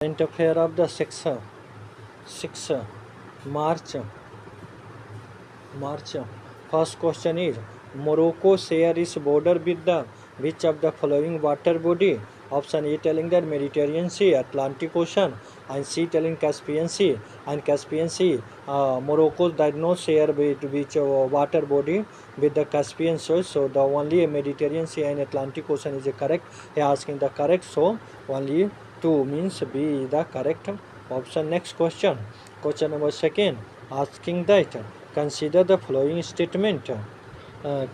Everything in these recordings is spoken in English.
Current affair of the 6 March. First question is Morocco share its border with the which of the following water body? Option A telling that Mediterranean Sea, Atlantic Ocean, and C telling Caspian Sea. And Caspian Sea, Morocco does not share with which water body with the Caspian Sea. So the only Mediterranean Sea and Atlantic Ocean is correct. He asking the correct. So only 2 means B is the correct option. Next question. Question number second asking that consider the following statement.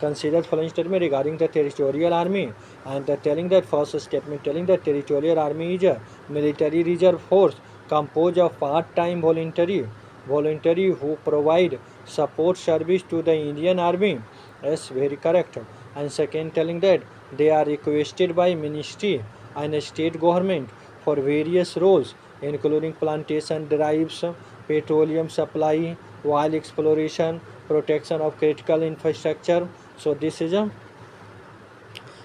Consider the following statement regarding the territorial army, and telling that first statement telling that territorial army is a military reserve force composed of part-time voluntary who provide support service to the Indian army. Yes, very correct. And second telling that they are requested by ministry and state government for various roles including plantation drives, petroleum supply, oil exploration, protection of critical infrastructure. So this is a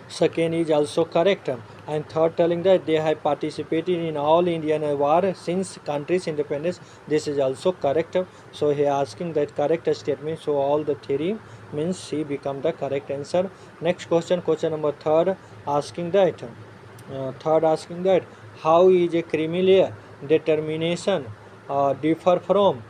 second is also correct. And third telling that they have participated in all Indian war since country's independence. This is also correct. So he asking that correct statement. So all the theory means C become the correct answer. Next question number third asking that how is a creamy layer determination differ from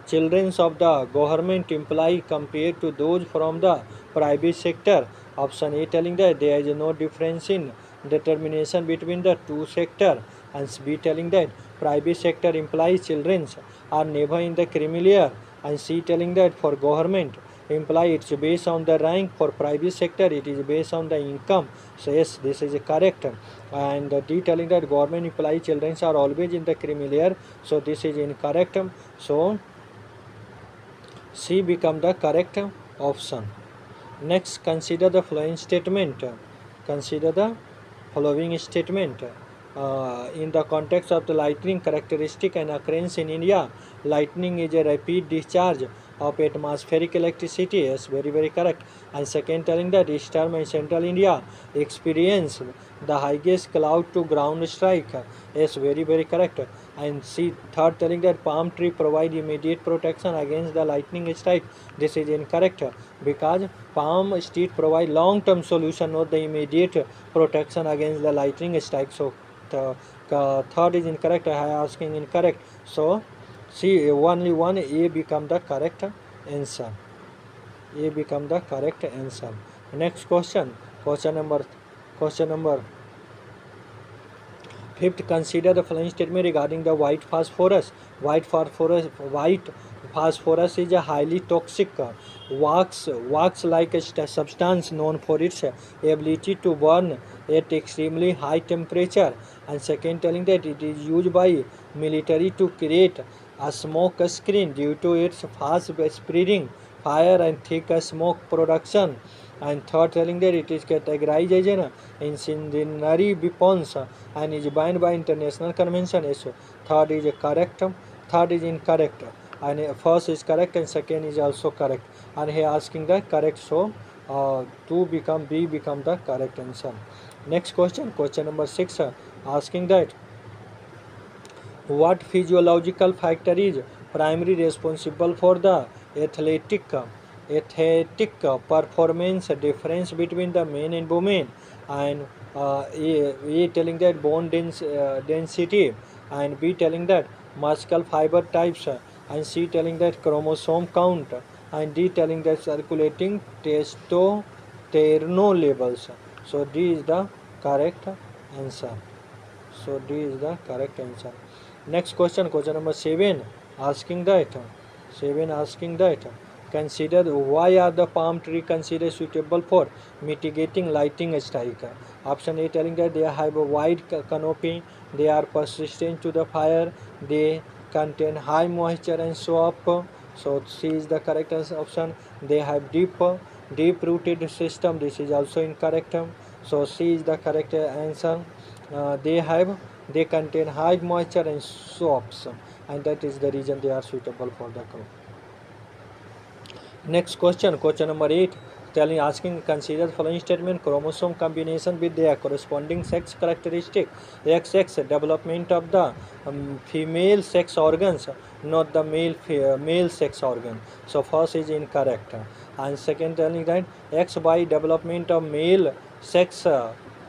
children of the government employee compared to those from the private sector. Option A telling that there is no difference in determination between the two sector, and B telling that private sector employees children are never in the creamy layer, and C telling that for government employee it's based on the rank, for private sector it is based on the income. So yes, this is correct. And D telling that government employee children are always in the creamy layer. So this is incorrect. So C become the correct option. Next, consider the following statement. Consider the following statement. In the context of the lightning characteristic and occurrence in India, lightning is a rapid discharge of atmospheric electricity. Yes, very correct. And second telling that eastern and central India experience the highest cloud to ground strike. Yes, very correct. And C third telling that palm tree provide immediate protection against the lightning strike. This is incorrect because palm tree provide long-term solution, not the immediate protection against the lightning strike. So the third is incorrect. I am asking incorrect. So C only one A become the correct answer. A become the correct answer. Next question. Question number fifth. Consider the following statement regarding the white phosphorus. White phosphorus is a highly toxic wax like a substance known for its ability to burn at extremely high temperature. And second telling that it is used by military to create a smoke screen due to its fast spreading fire and thick smoke production. And third telling that it is categorized as an incendiary weapons and is banned by international convention. So third is correct, third is incorrect, and first is correct and second is also correct, and he asking the correct. So B become the correct answer. Next question number 6 asking that what physiological factor is primarily responsible for the athletic performance difference between the men and women. And A telling that bone density, and B telling that muscle fiber types, and C telling that chromosome count, and D telling that circulating testosterone levels. So D is the correct answer. So D is the correct answer. Next question number 7 asking that consider why are the palm tree considered suitable for mitigating lightning strike. Option A telling that they have a wide canopy, they are persistent to the fire, they contain high moisture and swamp. So C is the correct option. They have deep rooted system. This is also incorrect. So C is the correct answer. They contain high moisture and swamps, and that is the reason they are suitable for the crop. Next question number 8 asking, consider the following statement: chromosome combination with their corresponding sex characteristic. XX, development of the female sex organs, not the male sex organ. So first is incorrect. And second telling that XY, development of male sex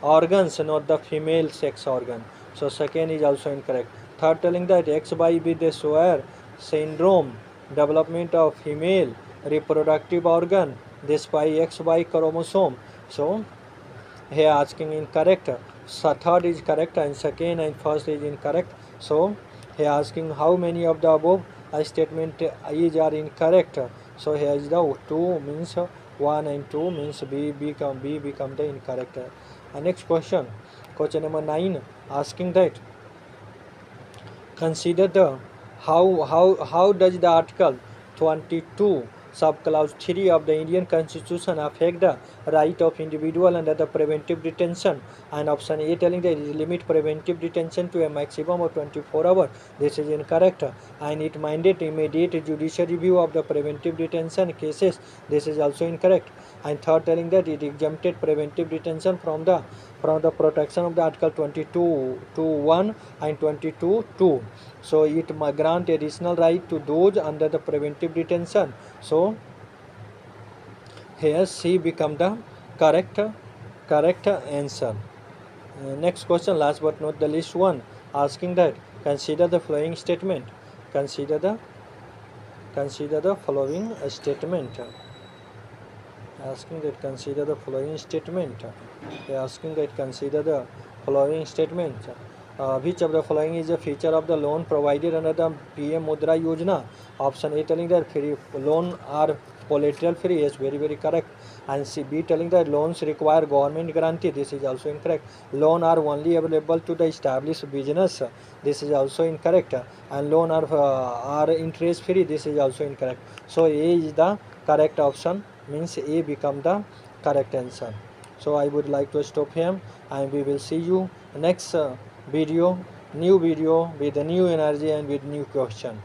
organs, not the female sex organ. So second is also incorrect. Third telling that XY with the Swyer syndrome, development of female reproductive organ, this by XY chromosome. So here asking incorrect. So third is correct and second and first is incorrect. So here asking how many of the above statement is are incorrect. So here is the 2 means 1 and 2 means B become the incorrect. Next question number 9, asking that consider the how does the article 22 subclause 3 of the Indian Constitution affect the right of individual under the preventive detention? And option A telling that it limit preventive detention to a maximum of 24 hours. This is incorrect. And it mandate immediate judicial review of the preventive detention cases. This is also incorrect. And third telling that it exempted preventive detention from the protection of the article 22(1) and 22(2). So it grant additional right to those under the preventive detention. So here C become the correct answer. Next question, last but not the least one, asking that consider the following statement. Consider the following statement. Asking that consider the following statement. Asking that consider the following statement. Which of the following is a feature of the loan provided under the PM Mudra Yojana? Option A telling that free loan are collateral free. Yes, very correct. And C, B telling that loans require government guarantee. This is also incorrect. Loan are only available to the established business. This is also incorrect. And loan are interest free. This is also incorrect. So A is the correct option, means A become the correct answer. So I would like to stop here and we will see you next video, new video with a new energy and with new question.